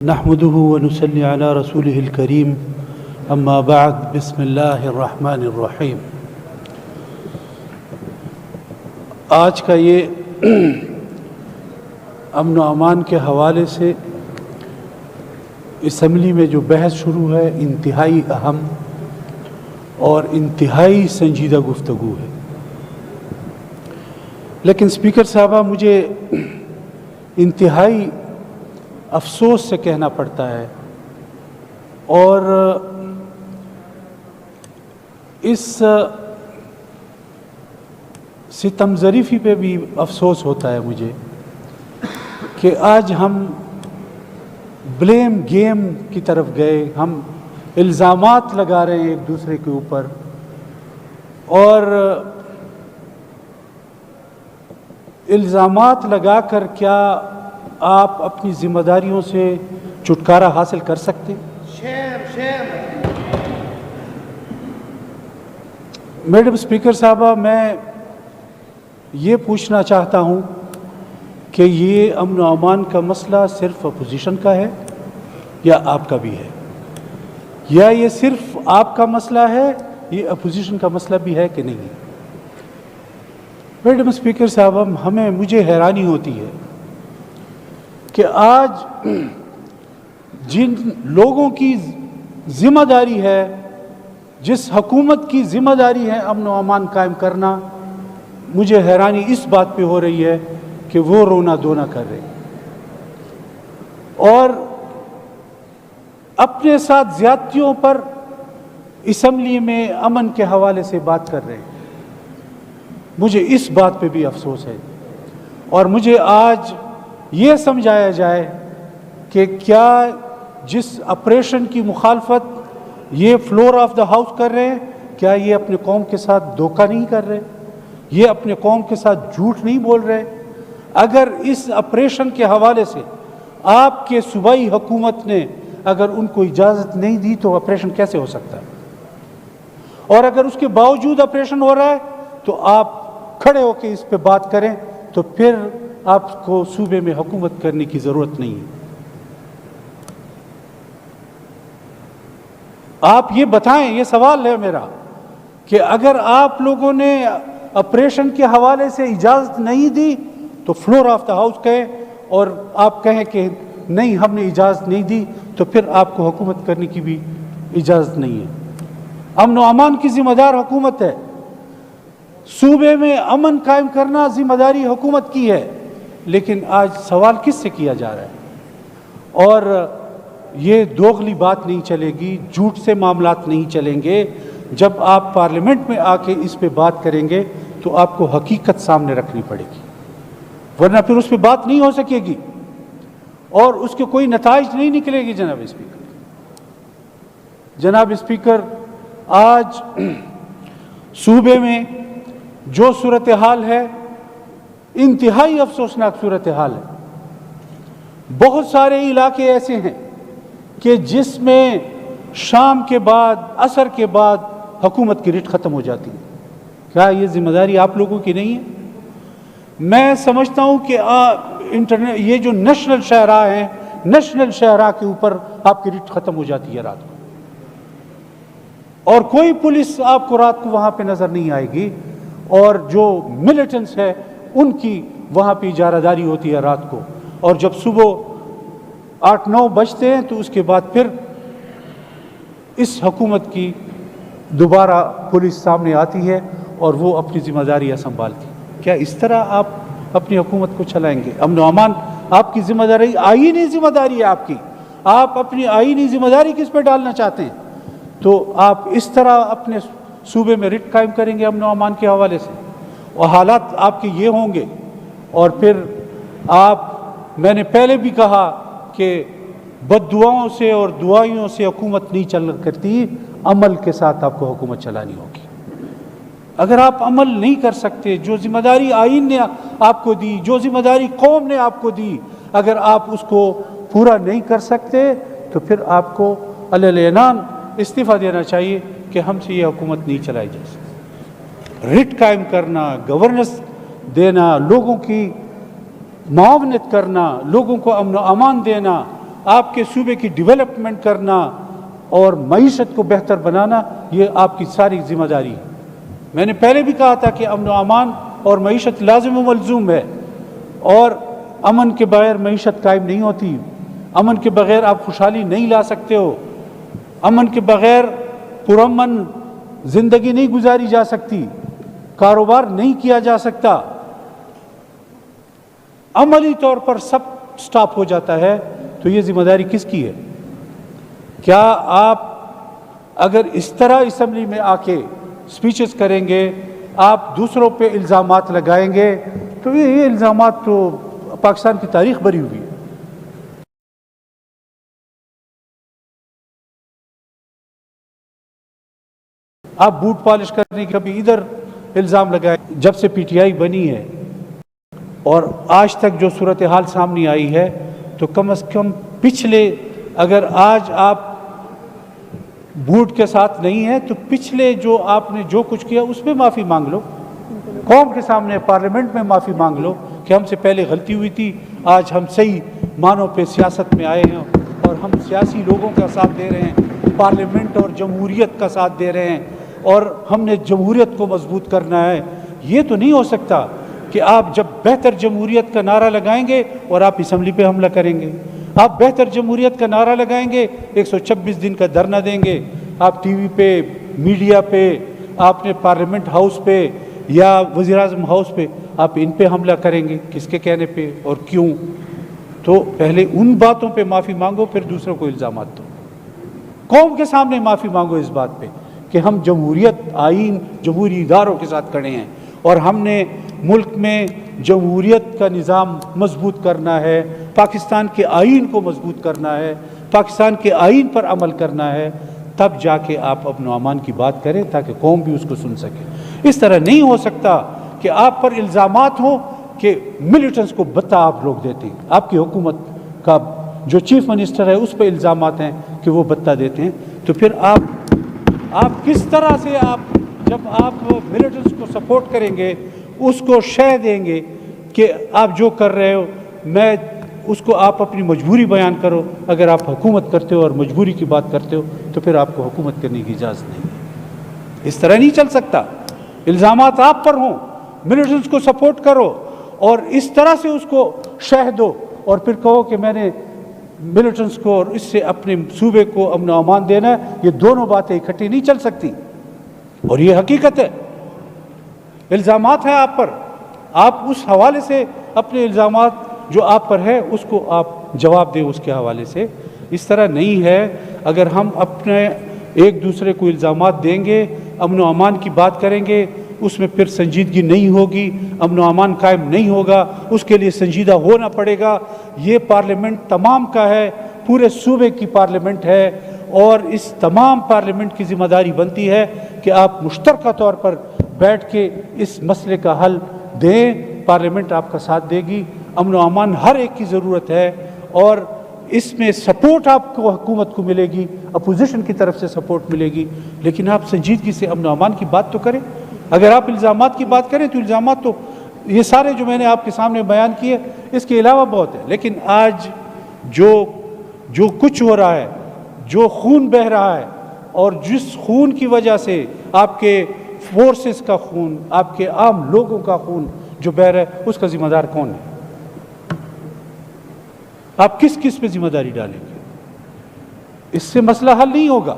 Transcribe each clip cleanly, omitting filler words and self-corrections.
نحمده ونصلي على رسوله الكريم اما بعد بسم اللہ الرحمن الرحیم۔ آج کا یہ امن و امان کے حوالے سے اسمبلی میں جو بحث شروع ہے انتہائی اہم اور انتہائی سنجیدہ گفتگو ہے، لیکن اسپیکر صاحبہ مجھے انتہائی افسوس سے کہنا پڑتا ہے اور اس ستم ظریفی پہ بھی افسوس ہوتا ہے مجھے کہ آج ہم بلیم گیم کی طرف گئے، ہم الزامات لگا رہے ہیں ایک دوسرے کے اوپر، اور الزامات لگا کر کیا آپ اپنی ذمہ داریوں سے چھٹکارا حاصل کر سکتے؟ میڈم اسپیکر صاحبہ، میں یہ پوچھنا چاہتا ہوں کہ یہ امن و امان کا مسئلہ صرف اپوزیشن کا ہے یا آپ کا بھی ہے، یا یہ صرف آپ کا مسئلہ ہے، یہ اپوزیشن کا مسئلہ بھی ہے کہ نہیں؟ میڈم اسپیکر صاحبہ، مجھے حیرانی ہوتی ہے کہ آج جن لوگوں کی ذمہ داری ہے، جس حکومت کی ذمہ داری ہے امن و امان قائم کرنا، مجھے حیرانی اس بات پہ ہو رہی ہے کہ وہ رونا دھونا کر رہے ہیں اور اپنے ساتھ زیادتیوں پر اسمبلی میں امن کے حوالے سے بات کر رہے ہیں۔ مجھے اس بات پہ بھی افسوس ہے اور مجھے آج یہ سمجھایا جائے کہ کیا جس آپریشن کی مخالفت یہ فلور آف دا ہاؤس کر رہے ہیں، کیا یہ اپنے قوم کے ساتھ دھوکہ نہیں کر رہے؟ یہ اپنے قوم کے ساتھ جھوٹ نہیں بول رہے؟ اگر اس آپریشن کے حوالے سے آپ کے صوبائی حکومت نے اگر ان کو اجازت نہیں دی تو آپریشن کیسے ہو سکتا ہے؟ اور اگر اس کے باوجود آپریشن ہو رہا ہے تو آپ کھڑے ہو کے اس پہ بات کریں، تو پھر آپ کو صوبے میں حکومت کرنے کی ضرورت نہیں ہے۔ آپ یہ بتائیں، یہ سوال ہے میرا، کہ اگر آپ لوگوں نے آپریشن کے حوالے سے اجازت نہیں دی تو فلور آف دا ہاؤس کہیں، اور آپ کہیں کہ نہیں ہم نے اجازت نہیں دی، تو پھر آپ کو حکومت کرنے کی بھی اجازت نہیں ہے۔ امن و امان کی ذمہ دار حکومت ہے، صوبے میں امن قائم کرنا ذمہ داری حکومت کی ہے، لیکن آج سوال کس سے کیا جا رہا ہے؟ اور یہ دوغلی بات نہیں چلے گی، جھوٹ سے معاملات نہیں چلیں گے۔ جب آپ پارلیمنٹ میں آ کے اس پہ بات کریں گے تو آپ کو حقیقت سامنے رکھنی پڑے گی، ورنہ پھر اس پہ بات نہیں ہو سکے گی اور اس کے کوئی نتائج نہیں نکلے گی۔ جناب اسپیکر، آج صوبے میں جو صورتحال ہے انتہائی افسوسناک صورتحال ہے۔ بہت سارے علاقے ایسے ہیں کہ جس میں شام کے بعد، عصر کے بعد حکومت کی رٹ ختم ہو جاتی ہے۔ کیا یہ ذمہ داری آپ لوگوں کی نہیں ہے؟ میں سمجھتا ہوں کہ یہ جو نیشنل شاہراہ ہیں، نیشنل شاہراہ کے اوپر آپ کی رٹ ختم ہو جاتی ہے رات کو، اور کوئی پولیس آپ کو رات کو وہاں پہ نظر نہیں آئے گی، اور جو ملیٹنٹس ہے ان کی وہاں پہ اجارہ داری ہوتی ہے رات کو، اور جب صبح 8-9 بجتے ہیں تو اس کے بعد پھر اس حکومت کی دوبارہ پولیس سامنے آتی ہے اور وہ اپنی ذمہ داریاں سنبھالتی ہے۔ کیا اس طرح آپ اپنی حکومت کو چلائیں گے؟ امن و امان آپ کی ذمہ داری، آئینی ذمہ داری ہے آپ کی، آپ اپنی آئینی ذمہ داری کس پہ ڈالنا چاہتے ہیں؟ تو آپ اس طرح اپنے صوبے میں رٹ قائم کریں گے امن و امان کے حوالے سے، اور حالات آپ کے یہ ہوں گے۔ اور پھر میں نے پہلے بھی کہا کہ بد دعاؤں سے اور دعائیوں سے حکومت نہیں چل کرتی، عمل کے ساتھ آپ کو حکومت چلانی ہوگی۔ اگر آپ عمل نہیں کر سکتے، جو ذمہ داری آئین نے آپ کو دی، جو ذمہ داری قوم نے آپ کو دی، اگر آپ اس کو پورا نہیں کر سکتے تو پھر آپ کو علی اعلان استعفیٰ دینا چاہیے کہ ہم سے یہ حکومت نہیں چلائی جا سکتی۔ رٹ قائم کرنا، گورننس دینا، لوگوں کی معاونت کرنا، لوگوں کو امن و امان دینا، آپ کے صوبے کی ڈیولپمنٹ کرنا اور معیشت کو بہتر بنانا یہ آپ کی ساری ذمہ داری ہے۔ میں نے پہلے بھی کہا تھا کہ امن و امان اور معیشت لازم و ملزوم ہے، اور امن کے بغیر معیشت قائم نہیں ہوتی، امن کے بغیر آپ خوشحالی نہیں لا سکتے ہو، امن کے بغیر پرامن زندگی نہیں گزاری جا سکتی، کاروبار نہیں کیا جا سکتا، عملی طور پر سب سٹاپ ہو جاتا ہے۔ تو یہ ذمہ داری کس کی ہے؟ کیا آپ اگر اس طرح اسمبلی میں آ کے سپیچز کریں گے، آپ دوسروں پہ الزامات لگائیں گے، تو یہ الزامات تو پاکستان کی تاریخ بھری ہوئی ہے۔ آپ بوٹ پالش کرنے کی کبھی ادھر الزام لگائیں۔ جب سے پی ٹی آئی بنی ہے اور آج تک جو صورتحال سامنے آئی ہے، تو کم از کم پچھلے، اگر آج آپ بوٹ کے ساتھ نہیں ہیں تو پچھلے جو آپ نے جو کچھ کیا اس میں معافی مانگ لو، قوم کے سامنے پارلیمنٹ میں معافی مانگ لو کہ ہم سے پہلے غلطی ہوئی تھی، آج ہم صحیح معنوں پہ سیاست میں آئے ہیں اور ہم سیاسی لوگوں کا ساتھ دے رہے ہیں، پارلیمنٹ اور جمہوریت کا ساتھ دے رہے ہیں، اور ہم نے جمہوریت کو مضبوط کرنا ہے۔ یہ تو نہیں ہو سکتا کہ آپ جب بہتر جمہوریت کا نعرہ لگائیں گے اور آپ اسمبلی پہ حملہ کریں گے، آپ بہتر جمہوریت کا نعرہ لگائیں گے، 126 دن کا دھرنا دیں گے، آپ ٹی وی پہ، میڈیا پہ، آپ نے پارلیمنٹ ہاؤس پہ یا وزیر اعظم ہاؤس پہ آپ ان پہ حملہ کریں گے، کس کے کہنے پہ اور کیوں؟ تو پہلے ان باتوں پہ معافی مانگو، پھر دوسروں کو الزامات دو، قوم کے سامنے معافی مانگو اس بات پہ کہ ہم جمہوریت، آئین، جمہوری اداروں کے ساتھ کھڑے ہیں اور ہم نے ملک میں جمہوریت کا نظام مضبوط کرنا ہے، پاکستان کے آئین کو مضبوط کرنا ہے، پاکستان کے آئین پر عمل کرنا ہے، تب جا کے آپ امن و امان کی بات کریں تاکہ قوم بھی اس کو سن سکے۔ اس طرح نہیں ہو سکتا کہ آپ پر الزامات ہوں کہ ملیٹنٹس کو بتا آپ لوگ دیتے ہیں، آپ کی حکومت کا جو چیف منسٹر ہے اس پہ الزامات ہیں کہ وہ بتا دیتے ہیں، تو پھر آپ کس طرح سے جب آپ ملیٹنٹس کو سپورٹ کریں گے، اس کو شہ دیں گے کہ آپ جو کر رہے ہو میں اس کو آپ اپنی مجبوری بیان کرو، اگر آپ حکومت کرتے ہو اور مجبوری کی بات کرتے ہو تو پھر آپ کو حکومت کرنے کی اجازت نہیں ہے۔ اس طرح نہیں چل سکتا، الزامات آپ پر ہوں، ملیٹنٹس کو سپورٹ کرو اور اس طرح سے اس کو شہ دو اور پھر کہو کہ میں نے ملیٹنٹس کو اور اس سے اپنے صوبے کو امن و امان دینا ہے۔ یہ دونوں باتیں اکٹھی نہیں چل سکتی، اور یہ حقیقت ہے، الزامات ہیں آپ پر، آپ اس حوالے سے اپنے الزامات جو آپ پر ہے اس کو آپ جواب دیں اس کے حوالے سے۔ اس طرح نہیں ہے، اگر ہم اپنے ایک دوسرے کو الزامات دیں گے، امن و امان کی بات کریں گے، اس میں پھر سنجیدگی نہیں ہوگی، امن و امان قائم نہیں ہوگا، اس کے لیے سنجیدہ ہونا پڑے گا۔ یہ پارلیمنٹ تمام کا ہے، پورے صوبے کی پارلیمنٹ ہے، اور اس تمام پارلیمنٹ کی ذمہ داری بنتی ہے کہ آپ مشترکہ طور پر بیٹھ کے اس مسئلے کا حل دیں۔ پارلیمنٹ آپ کا ساتھ دے گی، امن و امان ہر ایک کی ضرورت ہے، اور اس میں سپورٹ آپ کو حکومت کو ملے گی، اپوزیشن کی طرف سے سپورٹ ملے گی، لیکن آپ سنجیدگی سے امن و امان کی بات تو کریں۔ اگر آپ الزامات کی بات کریں تو الزامات تو یہ سارے جو میں نے آپ کے سامنے بیان کیے، اس کے علاوہ بہت ہے، لیکن آج جو کچھ ہو رہا ہے، جو خون بہہ رہا ہے، اور جس خون کی وجہ سے آپ کے فورسز کا خون، آپ کے عام لوگوں کا خون جو بہہ رہا ہے، اس کا ذمہ دار کون ہے؟ آپ کس پہ ذمہ داری ڈالیں گے؟ اس سے مسئلہ حل نہیں ہوگا۔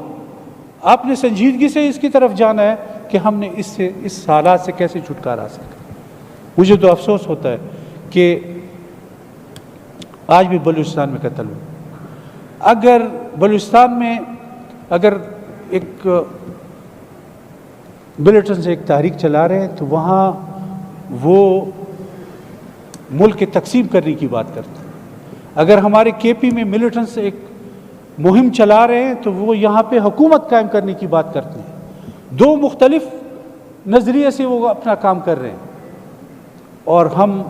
آپ نے سنجیدگی سے اس کی طرف جانا ہے کہ ہم نے اس حالات سے کیسے چھٹکارا حاصل کرا۔ مجھے تو افسوس ہوتا ہے کہ آج بھی بلوچستان میں قتل ہو۔ اگر بلوچستان میں اگر ایک ملیٹنٹس ایک تحریک چلا رہے ہیں تو وہاں وہ ملک کے تقسیم کرنے کی بات کرتے ہیں۔ اگر ہمارے کے پی میں ملیٹنٹس ایک مہم چلا رہے ہیں تو وہ یہاں پہ حکومت قائم کرنے کی بات کرتے ہیں۔ دو مختلف نظریے سے وہ اپنا کام کر رہے ہیں، اور ہم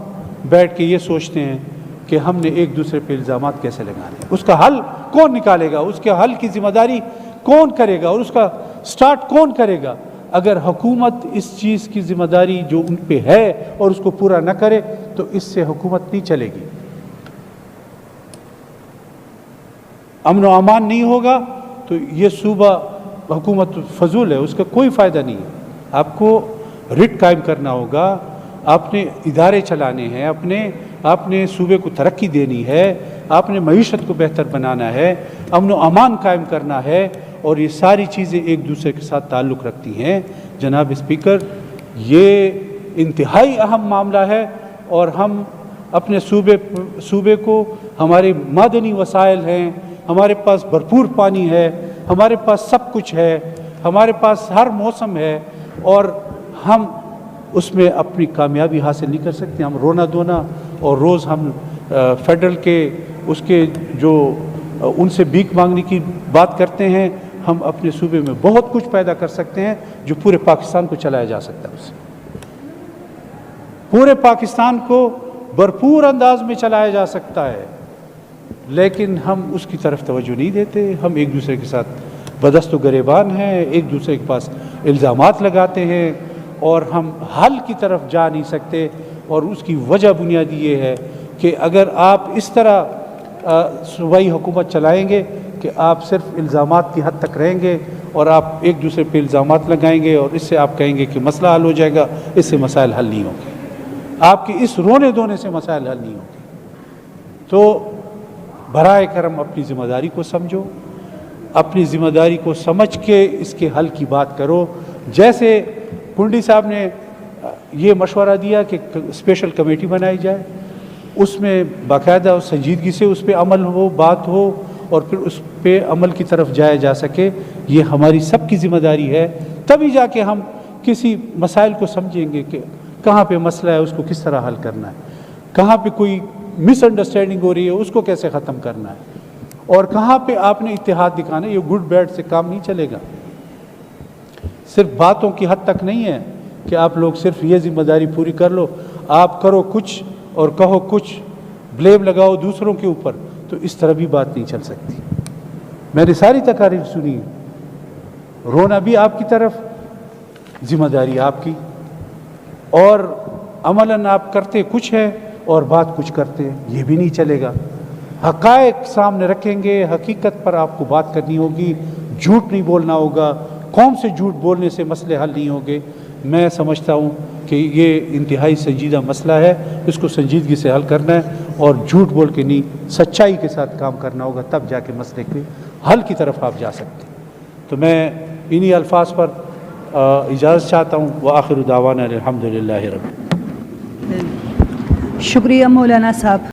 بیٹھ کے یہ سوچتے ہیں کہ ہم نے ایک دوسرے پہ الزامات کیسے لگانے ہیں، اس کا حل کون نکالے گا، اس کے حل کی ذمہ داری کون کرے گا، اور اس کا سٹارٹ کون کرے گا۔ اگر حکومت اس چیز کی ذمہ داری جو ان پہ ہے اور اس کو پورا نہ کرے تو اس سے حکومت نہیں چلے گی۔ امن و امان نہیں ہوگا تو یہ صوبہ حکومت فضول ہے، اس کا کوئی فائدہ نہیں ہے۔ آپ کو رٹ قائم کرنا ہوگا، آپ نے ادارے چلانے ہیں، آپ نے صوبے کو ترقی دینی ہے، آپ نے معیشت کو بہتر بنانا ہے، امن و امان قائم کرنا ہے، اور یہ ساری چیزیں ایک دوسرے کے ساتھ تعلق رکھتی ہیں۔ جناب اسپیکر، یہ انتہائی اہم معاملہ ہے، اور ہم اپنے صوبے کو، ہمارے معدنی وسائل ہیں، ہمارے پاس بھرپور پانی ہے، ہمارے پاس سب کچھ ہے، ہمارے پاس ہر موسم ہے، اور ہم اس میں اپنی کامیابی حاصل نہیں کر سکتے۔ ہم رونا دھونا اور روز ہم فیڈرل کے اس کے جو ان سے بھیک مانگنے کی بات کرتے ہیں، ہم اپنے صوبے میں بہت کچھ پیدا کر سکتے ہیں جو پورے پاکستان کو چلایا جا سکتا ہے۔ اس سے پورے پاکستان کو بھرپور انداز میں چلایا جا سکتا ہے، لیکن ہم اس کی طرف توجہ نہیں دیتے۔ ہم ایک دوسرے کے ساتھ بدست و گریبان ہیں، ایک دوسرے کے پاس الزامات لگاتے ہیں، اور ہم حل کی طرف جا نہیں سکتے۔ اور اس کی وجہ بنیادی یہ ہے کہ اگر آپ اس طرح صوبائی حکومت چلائیں گے کہ آپ صرف الزامات کی حد تک رہیں گے، اور آپ ایک دوسرے پہ الزامات لگائیں گے، اور اس سے آپ کہیں گے کہ مسئلہ حل ہو جائے گا، اس سے مسائل حل نہیں ہوں گے۔ آپ کی اس رونے دھونے سے مسائل حل نہیں ہوں گے۔ تو برائے کرم اپنی ذمہ داری کو سمجھو، اپنی ذمہ داری کو سمجھ کے اس کے حل کی بات کرو۔ جیسے کنڈی صاحب نے یہ مشورہ دیا کہ اسپیشل کمیٹی بنائی جائے، اس میں باقاعدہ سنجیدگی سے اس پہ عمل ہو، بات ہو، اور پھر اس پہ عمل کی طرف جایا جا سکے، یہ ہماری سب کی ذمہ داری ہے۔ تبھی جا کے ہم کسی مسائل کو سمجھیں گے کہ کہاں پہ مسئلہ ہے، اس کو کس طرح حل کرنا ہے، کہاں پہ کوئی مس انڈرسٹینڈنگ ہو رہی ہے، اس کو کیسے ختم کرنا ہے، اور کہاں پہ آپ نے اتحاد دکھانا ہے۔ یہ گڈ بیڈ سے کام نہیں چلے گا، صرف باتوں کی حد تک نہیں ہے کہ آپ لوگ صرف یہ ذمہ داری پوری کر لو، آپ کرو کچھ اور کہو کچھ، بلیم لگاؤ دوسروں کے اوپر، تو اس طرح بھی بات نہیں چل سکتی۔ میں نے ساری تقاریر سنی، رونا بھی آپ کی طرف، ذمہ داری آپ کی، اور عملاً آپ کرتے کچھ ہے اور بات کچھ کرتے ہیں، یہ بھی نہیں چلے گا۔ حقائق سامنے رکھیں گے، حقیقت پر آپ کو بات کرنی ہوگی، جھوٹ نہیں بولنا ہوگا۔ قوم سے جھوٹ بولنے سے مسئلے حل نہیں ہوں گے۔ میں سمجھتا ہوں کہ یہ انتہائی سنجیدہ مسئلہ ہے، اس کو سنجیدگی سے حل کرنا ہے، اور جھوٹ بول کے نہیں، سچائی کے ساتھ کام کرنا ہوگا، تب جا کے مسئلے کے حل کی طرف آپ جا سکتے ہیں۔ تو میں انہی الفاظ پر اجازت چاہتا ہوں۔ وآخر دعوانا الحمدللہ رب۔ شکریہ مولانا صاحب۔